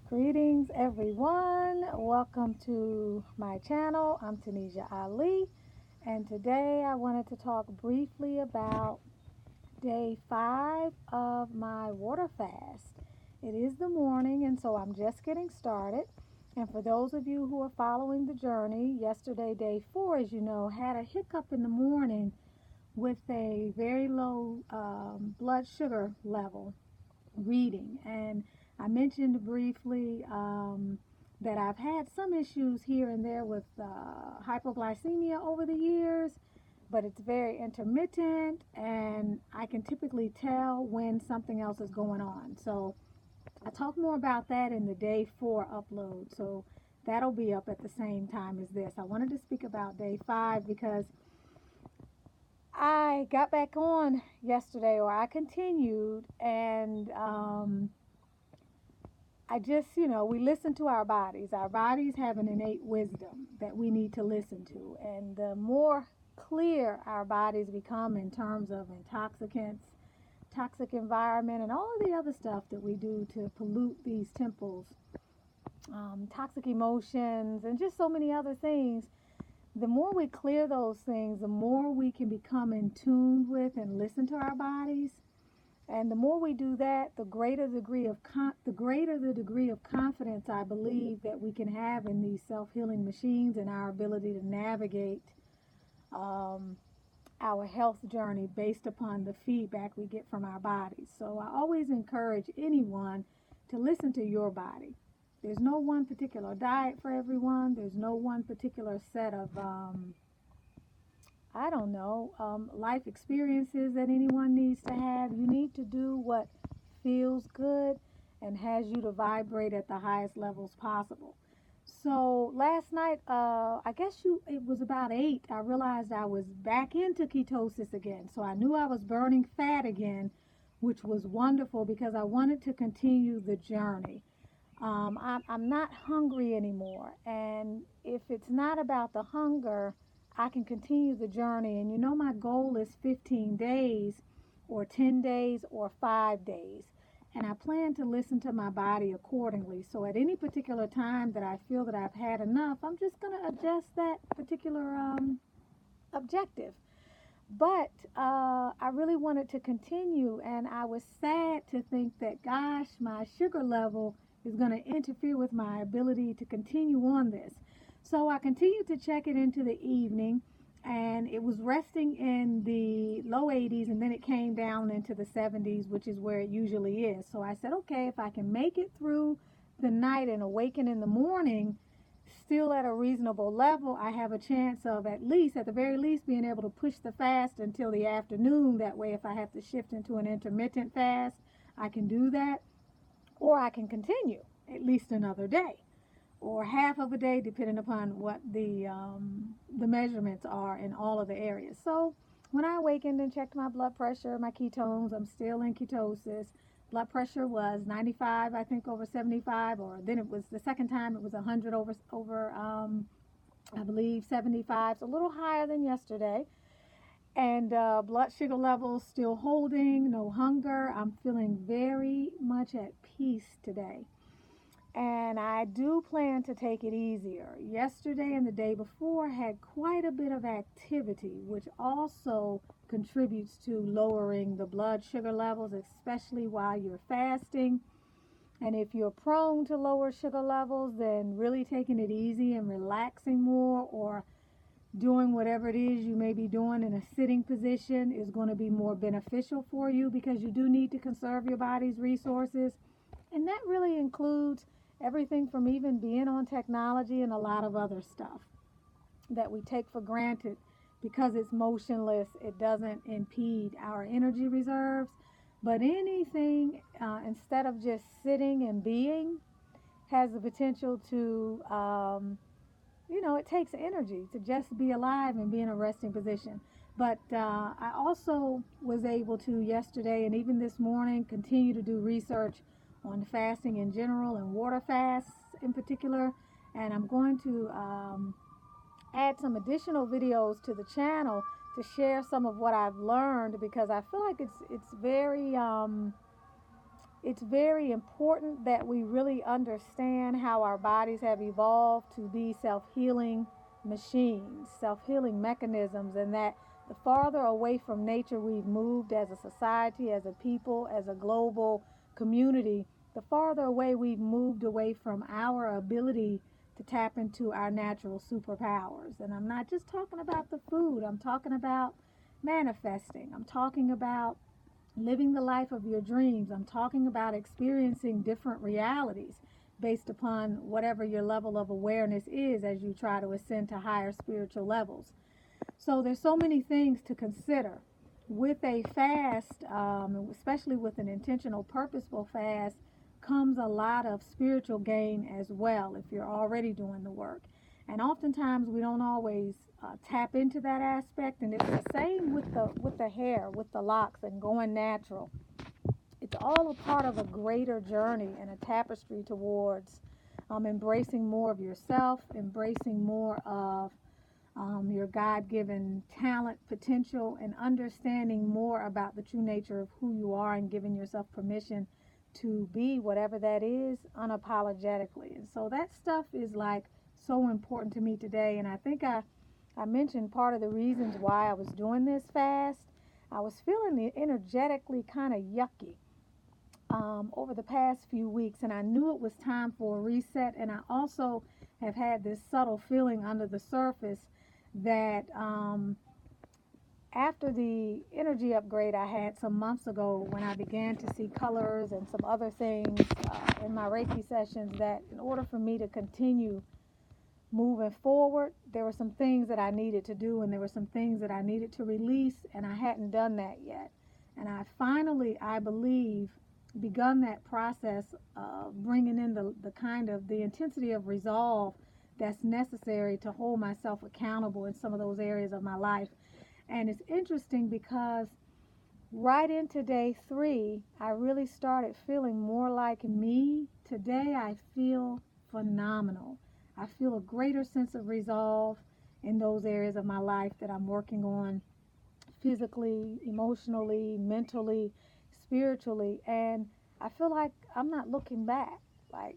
Greetings, everyone. Welcome to my channel. I'm Tanisha Ali, and today I wanted to talk briefly about day 5 of my water fast. It is the morning, and so I'm just getting started. And for those of you who are following the journey, yesterday, day 4, as you know, had a hiccup in the morning with a very low blood sugar level reading. And I mentioned briefly that I've had some issues here and there with hypoglycemia over the years, but it's very intermittent, and I can typically tell when something else is going on. So I talk more about that in the day 4 upload. So that'll be up at the same time as this. I wanted to speak about day 5 because I got back on yesterday, or I continued, and I just, we listen to our bodies. Our bodies have an innate wisdom that we need to listen to. And the more clear our bodies become in terms of intoxicants, toxic environment, and all of the other stuff that we do to pollute these temples, toxic emotions, and just so many other things, the more we clear those things, the more we can become in tune with and listen to our bodies. And the more we do that, the greater the degree of confidence I believe that we can have in these self-healing machines and our ability to navigate our health journey based upon the feedback we get from our bodies. So I always encourage anyone to listen to your body. There's no one particular diet for everyone. There's no one particular set of life experiences that anyone needs to have. You need to do what feels good and has you to vibrate at the highest levels possible. So last night, it was about 8, I realized I was back into ketosis again. So I knew I was burning fat again, which was wonderful because I wanted to continue the journey. I'm not hungry anymore. And if it's not about the hunger, I can continue the journey. And my goal is 15 days or 10 days or 5 days. And I plan to listen to my body accordingly. So at any particular time that I feel that I've had enough, I'm just going to adjust that particular objective. But I really wanted to continue, and I was sad to think that, gosh, my sugar level is going to interfere with my ability to continue on this. So I continued to check it into the evening, and it was resting in the low 80s, and then it came down into the 70s, which is where it usually is. So I said, okay, if I can make it through the night and awaken in the morning still at a reasonable level, I have a chance of at the very least, being able to push the fast until the afternoon. That way, if I have to shift into an intermittent fast, I can do that, or I can continue at least another day or half of a day, depending upon what the measurements are in all of the areas. So when I awakened and checked my blood pressure, my ketones, I'm still in ketosis. Blood pressure was 95, I think, over 75, or then it was the second time it was 100 over I believe 75. It's a little higher than yesterday. And blood sugar levels still holding, no hunger. I'm feeling very much at peace today. And I do plan to take it easier. Yesterday and the day before had quite a bit of activity, which also contributes to lowering the blood sugar levels, especially while you're fasting. And if you're prone to lower sugar levels, then really taking it easy and relaxing more, or doing whatever it is you may be doing in a sitting position, is going to be more beneficial for you, because you do need to conserve your body's resources. And that really includes everything from even being on technology and a lot of other stuff that we take for granted. Because it's motionless, it doesn't impede our energy reserves. But anything, instead of just sitting and being, has the potential to, it takes energy to just be alive and be in a resting position. But I also was able to yesterday and even this morning continue to do research on fasting in general and water fasts in particular. And I'm going to add some additional videos to the channel to share some of what I've learned, because I feel like it's very it's very important that we really understand how our bodies have evolved to be self-healing machines, self-healing mechanisms, and that the farther away from nature we've moved as a society, as a people, as a global community, the farther away we've moved away from our ability to tap into our natural superpowers. And I'm not just talking about the food, I'm talking about manifesting, I'm talking about living the life of your dreams. I'm talking about experiencing different realities based upon whatever your level of awareness is as you try to ascend to higher spiritual levels. So there's so many things to consider. With a fast, especially with an intentional, purposeful fast, comes a lot of spiritual gain as well if you're already doing the work. And oftentimes we don't always tap into that aspect, and it's the same with the hair, with the locks and going natural. It's all a part of a greater journey and a tapestry towards embracing more of yourself, embracing more of your God-given talent, potential, and understanding more about the true nature of who you are and giving yourself permission to be whatever that is unapologetically. And so that stuff is like so important to me today. And I think I mentioned part of the reasons why I was doing this fast. I was feeling energetically kind of yucky over the past few weeks, and I knew it was time for a reset. And I also have had this subtle feeling under the surface that after the energy upgrade I had some months ago, when I began to see colors and some other things in my Reiki sessions, that in order for me to continue moving forward, there were some things that I needed to do, and there were some things that I needed to release, and I hadn't done that yet. And I finally, I believe, begun that process of bringing in the kind of the intensity of resolve that's necessary to hold myself accountable in some of those areas of my life. And it's interesting because right into day 3, I really started feeling more like me. Today I feel phenomenal. I feel a greater sense of resolve in those areas of my life that I'm working on physically, emotionally, mentally, spiritually. And I feel like I'm not looking back. Like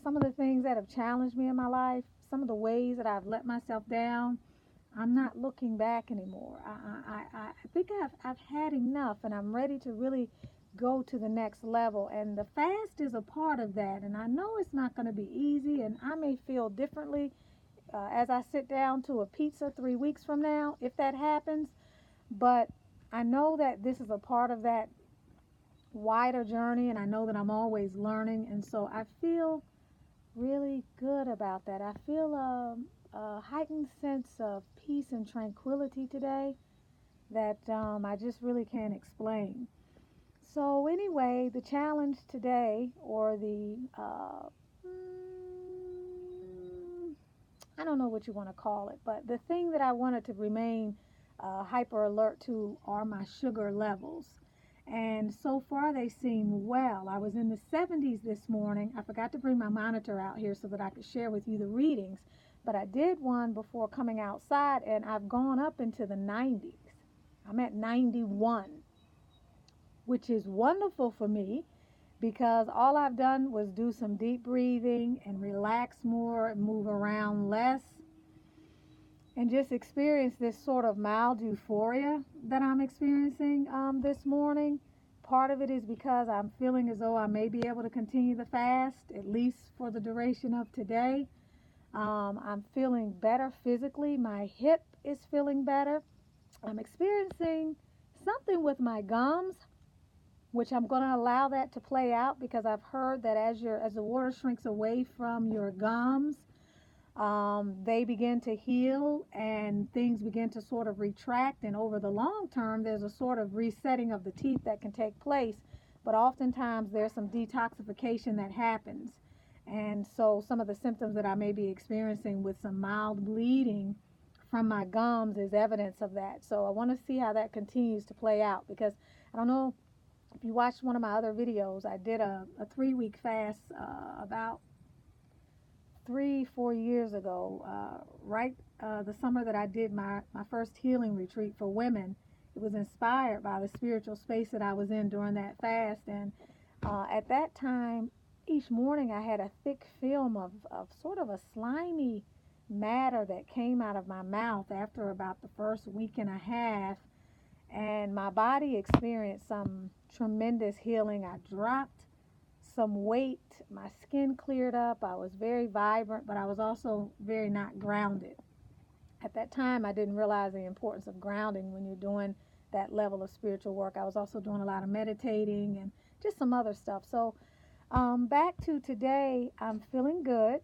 some of the things that have challenged me in my life, some of the ways that I've let myself down, I'm not looking back anymore. I think I've had enough, and I'm ready to really go to the next level. And the fast is a part of that. And I know it's not going to be easy, and I may feel differently as I sit down to a pizza 3 weeks from now, if that happens. But I know that this is a part of that wider journey, and I know that I'm always learning. And so I feel really good about that. I feel a heightened sense of peace and tranquility today that I just really can't explain. So anyway, the challenge today, or the I don't know what you want to call it, but the thing that I wanted to remain hyper alert to are my sugar levels. And so far they seem well. I was in the 70s this morning. I forgot to bring my monitor out here so that I could share with you the readings, but I did one before coming outside, and I've gone up into the 90s. I'm at 91, which is wonderful for me because all I've done was do some deep breathing and relax more, move around less, and just experience this sort of mild euphoria that I'm experiencing this morning. Part of it is because I'm feeling as though I may be able to continue the fast, at least for the duration of today. I'm feeling better physically. My hip is feeling better. I'm experiencing something with my gums, which I'm going to allow that to play out because I've heard that as the water shrinks away from your gums, they begin to heal and things begin to sort of retract. And over the long term, there's a sort of resetting of the teeth that can take place. But oftentimes there's some detoxification that happens. And so some of the symptoms that I may be experiencing with some mild bleeding from my gums is evidence of that. So I want to see how that continues to play out, because I don't know if you watched one of my other videos. I did a 3-week fast about 3-4 years ago, the summer that I did my first healing retreat for women. It was inspired by the spiritual space that I was in during that fast, and At that time, each morning I had a thick film of sort of a slimy matter that came out of my mouth after about the first week and a half, and my body experienced some tremendous healing. I dropped some weight, my skin cleared up, I was very vibrant, but I was also very not grounded. At that time, I didn't realize the importance of grounding when you're doing that level of spiritual work. I was also doing a lot of meditating and just some other stuff. So, back to today, I'm feeling good.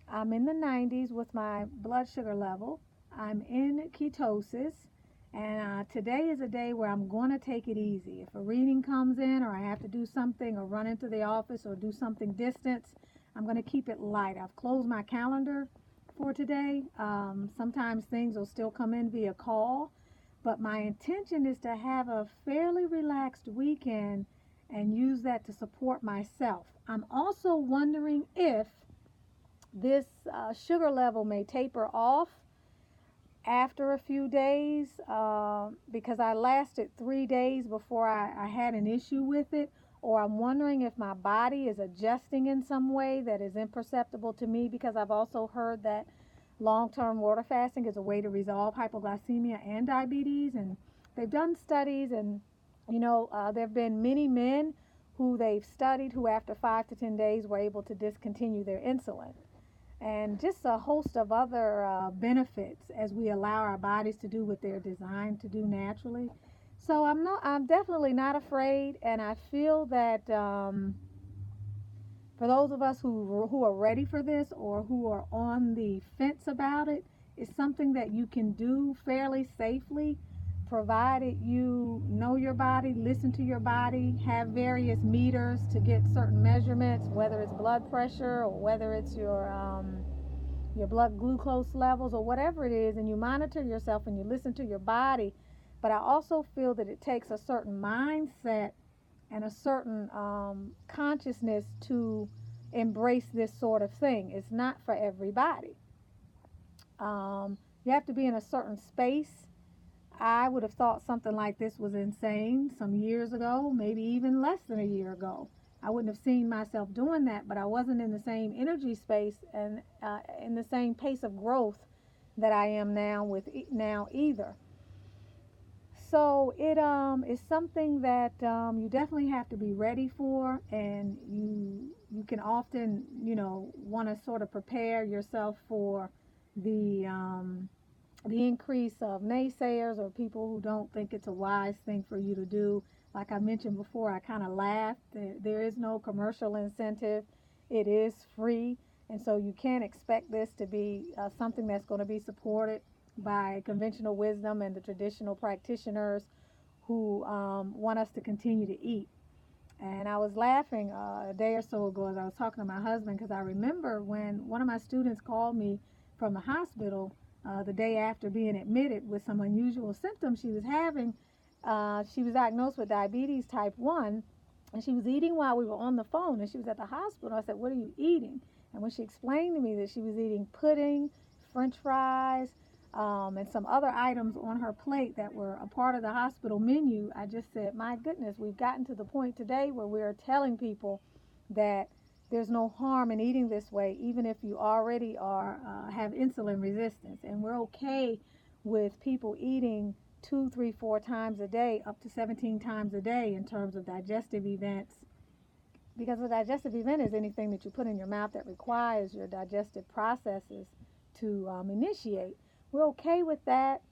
I'm in the 90s with my blood sugar level. I'm in ketosis. And today is a day where I'm going to take it easy. If a reading comes in, or I have to do something, or run into the office, or do something distance, I'm going to keep it light. I've closed my calendar for today. Sometimes things will still come in via call, but my intention is to have a fairly relaxed weekend and use that to support myself. I'm also wondering if this sugar level may taper off after a few days, because I lasted 3 days before I had an issue with it, or I'm wondering if my body is adjusting in some way that is imperceptible to me, because I've also heard that long-term water fasting is a way to resolve hypoglycemia and diabetes, and they've done studies, and there have been many men who they've studied who after 5 to 10 days were able to discontinue their insulin, and just a host of other benefits as we allow our bodies to do what they're designed to do naturally. So I'm definitely not afraid, and I feel that for those of us who are ready for this, or who are on the fence about it, it's something that you can do fairly safely, provided you know your body, listen to your body, have various meters to get certain measurements, whether it's blood pressure, or whether it's your blood glucose levels, or whatever it is, and you monitor yourself and you listen to your body. But I also feel that it takes a certain mindset and a certain consciousness to embrace this sort of thing. It's not for everybody. You have to be in a certain space. I would have thought something like this was insane some years ago, maybe even less than a year ago. I wouldn't have seen myself doing that, but I wasn't in the same energy space and in the same pace of growth that I am now either. So it is something that you definitely have to be ready for, and you can often want to sort of prepare yourself for the increase of naysayers, or people who don't think it's a wise thing for you to do. Like I mentioned before, I kind of laughed. There is no commercial incentive. It is free, and so you can't expect this to be something that's going to be supported by conventional wisdom and the traditional practitioners who want us to continue to eat. And I was laughing a day or so ago as I was talking to my husband, because I remember when one of my students called me from the hospital the day after being admitted with some unusual symptoms she was having. She was diagnosed with diabetes type 1, and she was eating while we were on the phone, and she was at the hospital. I said, "What are you eating?" And when she explained to me that she was eating pudding, french fries, and some other items on her plate that were a part of the hospital menu, I just said, my goodness, we've gotten to the point today where we are telling people that there's no harm in eating this way, even if you already have insulin resistance. And we're okay with people eating 2, 3, 4 times a day, up to 17 times a day in terms of digestive events. Because a digestive event is anything that you put in your mouth that requires your digestive processes to initiate. We're okay with that.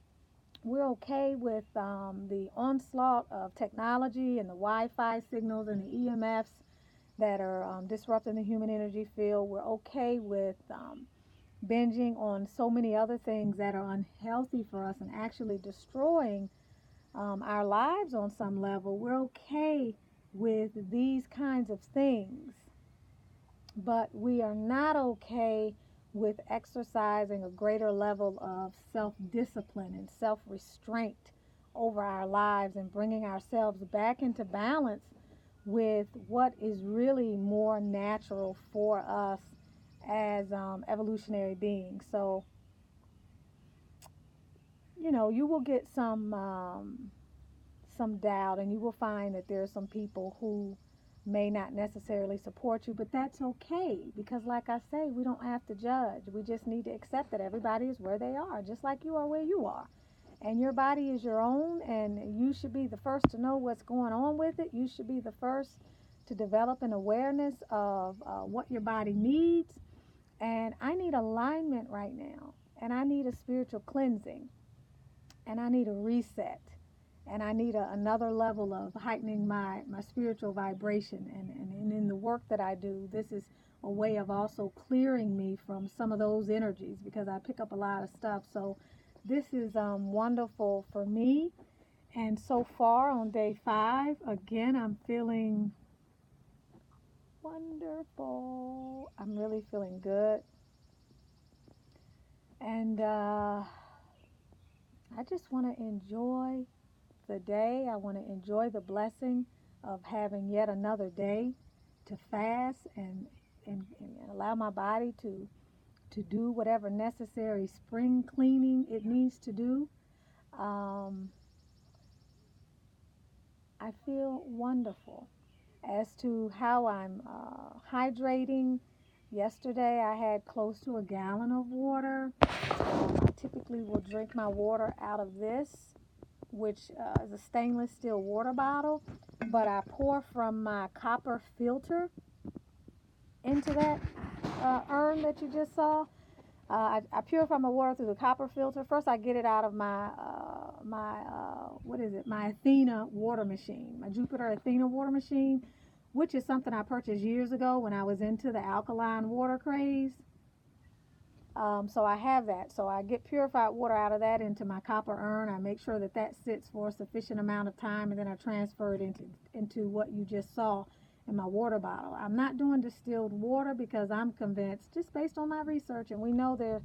We're okay with the onslaught of technology and the Wi-Fi signals and the EMFs that are disrupting the human energy field. We're okay with binging on so many other things that are unhealthy for us and actually destroying our lives on some level. We're okay with these kinds of things, but we are not okay with exercising a greater level of self-discipline and self-restraint over our lives, and bringing ourselves back into balance with what is really more natural for us as evolutionary beings. So, you will get some doubt, and you will find that there are some people who may not necessarily support you, but that's okay, because like I say, we don't have to judge. We just need to accept that everybody is where they are, just like you are where you are. And your body is your own, and you should be the first to know what's going on with it. You should be the first to develop an awareness of what your body needs. And I need alignment right now, and I need a spiritual cleansing, and I need a reset, and I need another level of heightening my spiritual vibration. And in the work that I do, this is a way of also clearing me from some of those energies, because I pick up a lot of stuff. So this is wonderful for me. And so far on day 5, again, I'm feeling wonderful. I'm really feeling good. And I just want to enjoy the day. I want to enjoy the blessing of having yet another day to fast and allow my body to do whatever necessary spring cleaning it needs to do. I feel wonderful. As to how I'm hydrating, yesterday I had close to a gallon of water. I typically will drink my water out of this, which is a stainless steel water bottle, but I pour from my copper filter into that urn that you just saw. I purify my water through the copper filter. First, I get it out of my my Athena water machine, my Jupiter Athena water machine, which is something I purchased years ago when I was into the alkaline water craze. So I have that. So I get purified water out of that into my copper urn. I make sure that that sits for a sufficient amount of time, and then I transfer it into what you just saw in my water bottle. I'm not doing distilled water because I'm convinced, just based on my research, and we know there are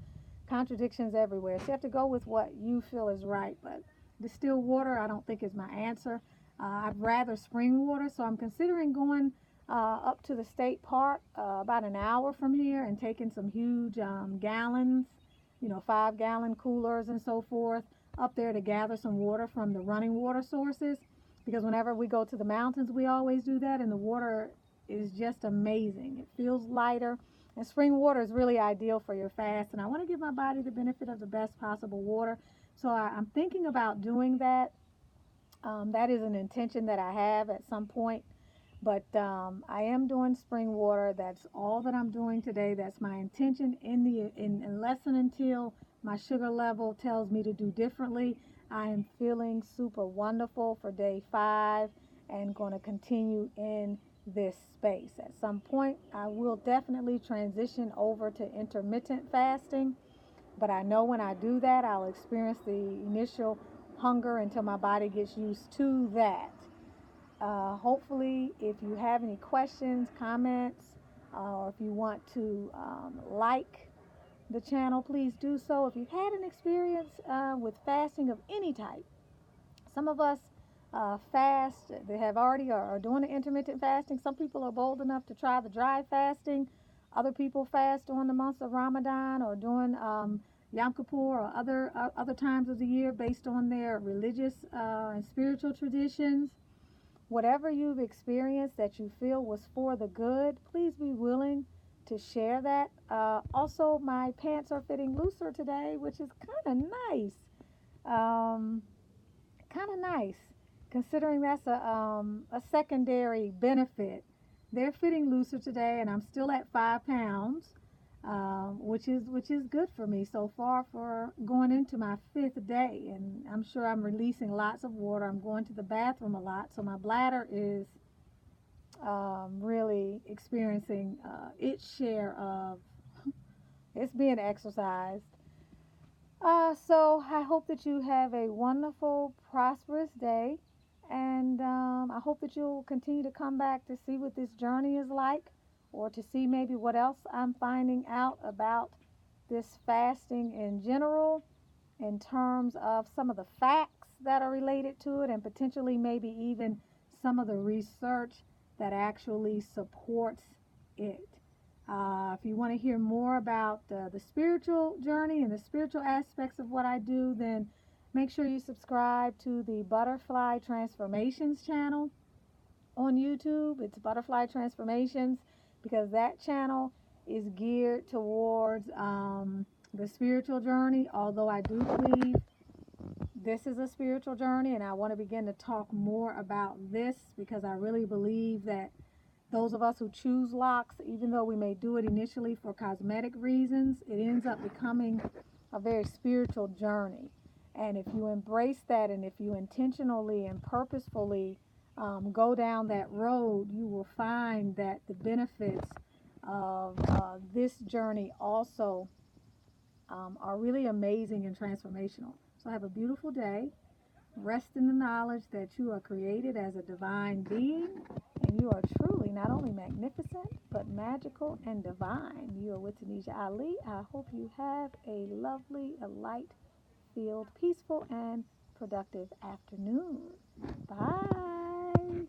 contradictions everywhere, so you have to go with what you feel is right. But distilled water I don't think is my answer. I'd rather spring water, so I'm considering going up to the state park about an hour from here and taking some huge gallons, 5-gallon coolers and so forth, up there to gather some water from the running water sources, because whenever we go to the mountains, we always do that, and the water is just amazing. It feels lighter, and spring water is really ideal for your fast, and I want to give my body the benefit of the best possible water, so I'm thinking about doing that. That is an intention that I have at some point, but I am doing spring water. That's all that I'm doing today. That's my intention, unless and until my sugar level tells me to do differently. I am feeling super wonderful for day 5 and going to continue in this space. At some point, I will definitely transition over to intermittent fasting, but I know when I do that, I'll experience the initial hunger until my body gets used to that. Hopefully, if you have any questions, comments, or if you want to like the channel, please do so. If you've had an experience with fasting of any type, some of us fast, they have already are doing the intermittent fasting. Some people are bold enough to try the dry fasting. Other people fast during the months of Ramadan or during Yom Kippur or other times of the year based on their religious and spiritual traditions. Whatever you've experienced that you feel was for the good, please be willing to share that. Also, my pants are fitting looser today, which is kind of nice. Considering that's a secondary benefit. They're fitting looser today, and I'm still at 5 pounds, which is good for me so far for going into my 5th day. And I'm sure I'm releasing lots of water. I'm going to the bathroom a lot, so my bladder is really experiencing its share of it's being exercised. So I hope that you have a wonderful, prosperous day, and I hope that you'll continue to come back to see what this journey is like, or to see maybe what else I'm finding out about this fasting in general, in terms of some of the facts that are related to it, and potentially maybe even some of the research that actually supports it. If you want to hear more about the spiritual journey and the spiritual aspects of what I do, then make sure you subscribe to the Butterfly Transformations channel. on YouTube. It's Butterfly Transformations, because that channel is geared towards the spiritual journey, although I do believe this is a spiritual journey, and I want to begin to talk more about this, because I really believe that those of us who choose locks, even though we may do it initially for cosmetic reasons, it ends up becoming a very spiritual journey. And if you embrace that, and if you intentionally and purposefully go down that road, you will find that the benefits of this journey also are really amazing and transformational. So have a beautiful day. Rest in the knowledge that you are created as a divine being, and you are truly not only magnificent, but magical and divine. You are with Tanisha Ali. I hope you have a lovely, light-filled, peaceful, and productive afternoon. Bye.